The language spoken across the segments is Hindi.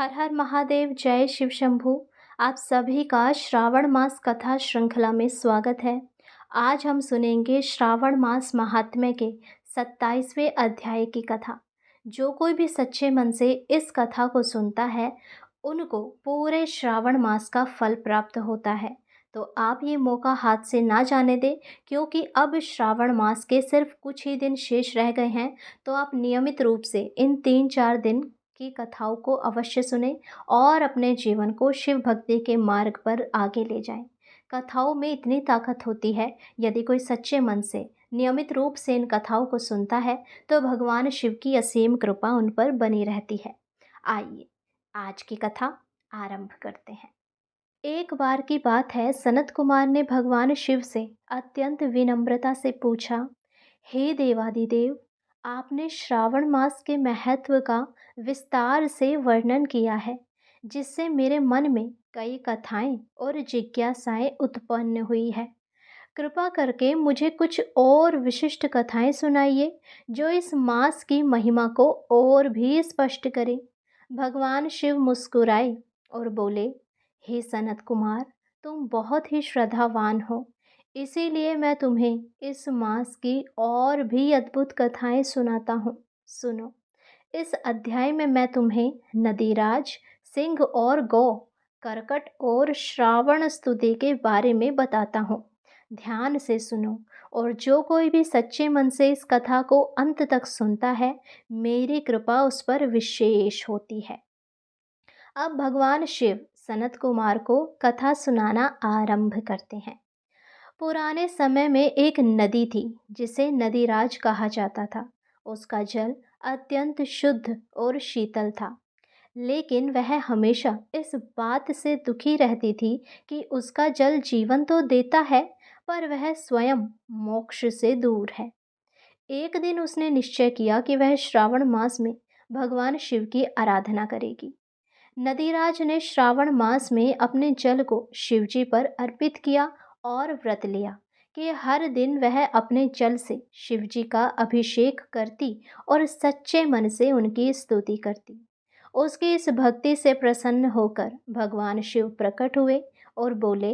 हर हर महादेव, जय शिव शंभू। आप सभी का श्रावण मास कथा श्रृंखला में स्वागत है। आज हम सुनेंगे श्रावण मास महात्म्य के 27वें अध्याय की कथा। जो कोई भी सच्चे मन से इस कथा को सुनता है उनको पूरे श्रावण मास का फल प्राप्त होता है। तो आप ये मौका हाथ से ना जाने दें, क्योंकि अब श्रावण मास के सिर्फ कुछ ही दिन शेष रह गए हैं। तो आप नियमित रूप से इन 3-4 दिन की कथाओं को अवश्य सुने और अपने जीवन को शिव भक्ति के मार्ग पर आगे ले जाएं। कथाओं में इतनी ताकत होती है, यदि कोई सच्चे मन से नियमित रूप से इन कथाओं को सुनता है तो भगवान शिव की असीम कृपा उन पर बनी रहती है। आइए आज की कथा आरंभ करते हैं। एक बार की बात है, सनत कुमार ने भगवान शिव से अत्यंत विनम्रता से पूछा, हे देवादिदेव, आपने श्रावण मास के महत्व का विस्तार से वर्णन किया है, जिससे मेरे मन में कई कथाएं और जिज्ञासाएं उत्पन्न हुई है। कृपा करके मुझे कुछ और विशिष्ट कथाएं सुनाइए, जो इस मास की महिमा को और भी स्पष्ट करें। भगवान शिव मुस्कुराए और बोले, हे सनत कुमार, तुम बहुत ही श्रद्धावान हो, इसीलिए मैं तुम्हें इस मास की और भी अद्भुत कथाएं सुनाता हूँ। सुनो, इस अध्याय में मैं तुम्हें नदीराज, सिंह और गौ, करकट और श्रावण स्तुति के बारे में बताता हूँ। ध्यान से सुनो, और जो कोई भी सच्चे मन से इस कथा को अंत तक सुनता है, मेरी कृपा उस पर विशेष होती है। अब भगवान शिव सनत कुमार को कथा सुनाना आरंभ करते हैं। पुराने समय में एक नदी थी, जिसे नदीराज कहा जाता था। उसका जल अत्यंत शुद्ध और शीतल था, लेकिन वह हमेशा इस बात से दुखी रहती थी कि उसका जल जीवन तो देता है, पर वह स्वयं मोक्ष से दूर है। एक दिन उसने निश्चय किया कि वह श्रावण मास में भगवान शिव की आराधना करेगी। नदीराज ने श्रावण मास में अपने जल को शिवजी पर अर्पित किया और व्रत लिया कि हर दिन वह अपने जल से शिवजी का अभिषेक करती और सच्चे मन से उनकी स्तुति करती। उसकी इस भक्ति से प्रसन्न होकर भगवान शिव प्रकट हुए और बोले,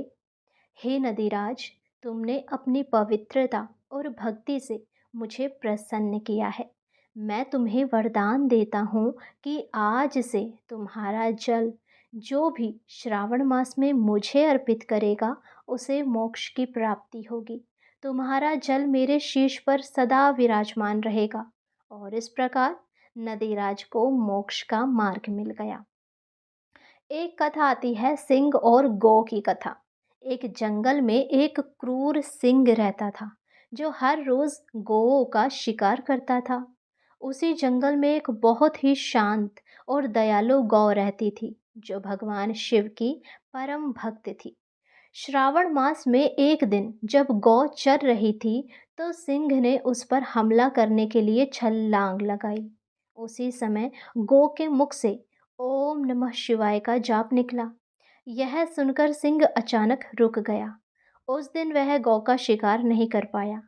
हे नदीराज, तुमने अपनी पवित्रता और भक्ति से मुझे प्रसन्न किया है। मैं तुम्हें वरदान देता हूँ कि आज से तुम्हारा जल जो भी श्रावण मास में मुझे अर्पित करेगा, उसे मोक्ष की प्राप्ति होगी। तुम्हारा जल मेरे शीश पर सदा विराजमान रहेगा। और इस प्रकार नदीराज को मोक्ष का मार्ग मिल गया। एक कथा आती है सिंह और गौ की कथा। एक जंगल में एक क्रूर सिंह रहता था, जो हर रोज गौओं का शिकार करता था। उसी जंगल में एक बहुत ही शांत और दयालु गौ रहती थी, जो भगवान शिव की परम भक्त थी। श्रावण मास में एक दिन जब गौ चर रही थी, तो सिंह ने उस पर हमला करने के लिए छलांग लगाई। उसी समय गौ के मुख से ओम नमः शिवाय का जाप निकला। यह सुनकर सिंह अचानक रुक गया। उस दिन वह गौ का शिकार नहीं कर पाया।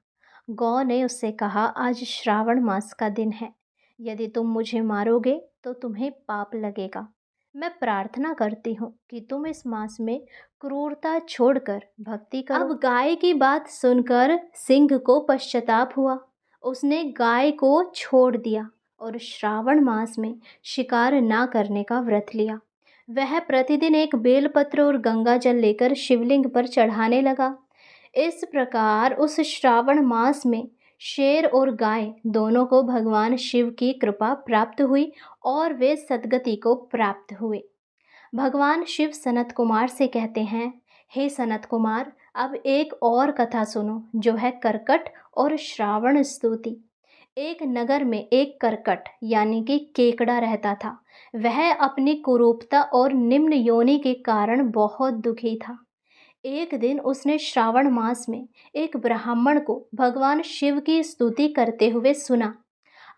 गौ ने उससे कहा, आज श्रावण मास का दिन है, यदि तुम मुझे मारोगे तो तुम्हें पाप लगेगा। मैं प्रार्थना करती हूँ कि तुम इस मास में क्रूरता छोड़कर भक्ति करो। अब गाय की बात सुनकर सिंह को पश्चाताप हुआ। उसने गाय को छोड़ दिया और श्रावण मास में शिकार ना करने का व्रत लिया। वह प्रतिदिन एक बेलपत्र और गंगा जल लेकर शिवलिंग पर चढ़ाने लगा। इस प्रकार उस श्रावण मास में शेर और गाय दोनों को भगवान शिव की कृपा प्राप्त हुई और वे सद्गति को प्राप्त हुए। भगवान शिव सनत कुमार से कहते हैं, हे सनत कुमार, अब एक और कथा सुनो, जो है करकट और श्रावण स्तुति। एक नगर में एक करकट यानी कि केकड़ा रहता था। वह अपनी कुरूपता और निम्न योनि के कारण बहुत दुखी था। एक दिन उसने श्रावण मास में एक ब्राह्मण को भगवान शिव की स्तुति करते हुए सुना।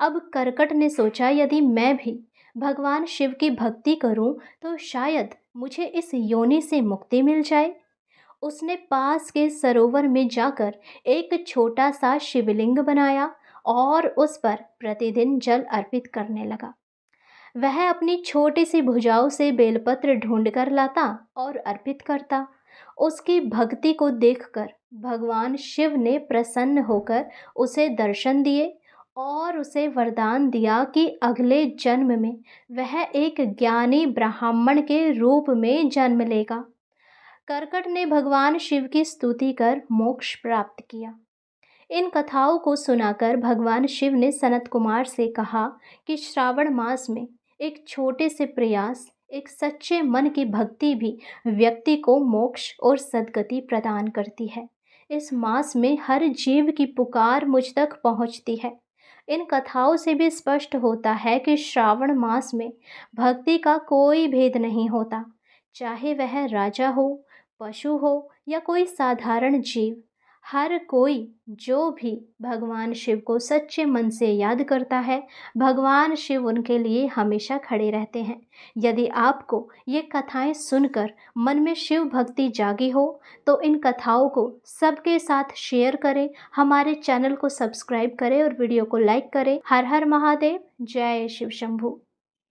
अब करकट ने सोचा, यदि मैं भी भगवान शिव की भक्ति करूं तो शायद मुझे इस योनि से मुक्ति मिल जाए। उसने पास के सरोवर में जाकर एक छोटा सा शिवलिंग बनाया और उस पर प्रतिदिन जल अर्पित करने लगा। वह अपनी छोटी सी भुजाओं से बेलपत्र ढूंढ कर लाता और अर्पित करता। उसकी भक्ति को देखकर भगवान शिव ने प्रसन्न होकर उसे दर्शन दिए और उसे वरदान दिया कि अगले जन्म में वह एक ज्ञानी ब्राह्मण के रूप में जन्म लेगा। करकट ने भगवान शिव की स्तुति कर मोक्ष प्राप्त किया। इन कथाओं को सुनाकर भगवान शिव ने सनत कुमार से कहा कि श्रावण मास में एक छोटे से प्रयास, एक सच्चे मन की भक्ति भी व्यक्ति को मोक्ष और सद्गति प्रदान करती है। इस मास में हर जीव की पुकार मुझ तक पहुंचती है। इन कथाओं से भी स्पष्ट होता है कि श्रावण मास में भक्ति का कोई भेद नहीं होता, चाहे वह राजा हो, पशु हो या कोई साधारण जीव। हर कोई जो भी भगवान शिव को सच्चे मन से याद करता है, भगवान शिव उनके लिए हमेशा खड़े रहते हैं। यदि आपको ये कथाएं सुनकर मन में शिव भक्ति जागी हो तो इन कथाओं को सबके साथ शेयर करें, हमारे चैनल को सब्सक्राइब करें और वीडियो को लाइक करें। हर हर महादेव, जय शिव शंभू।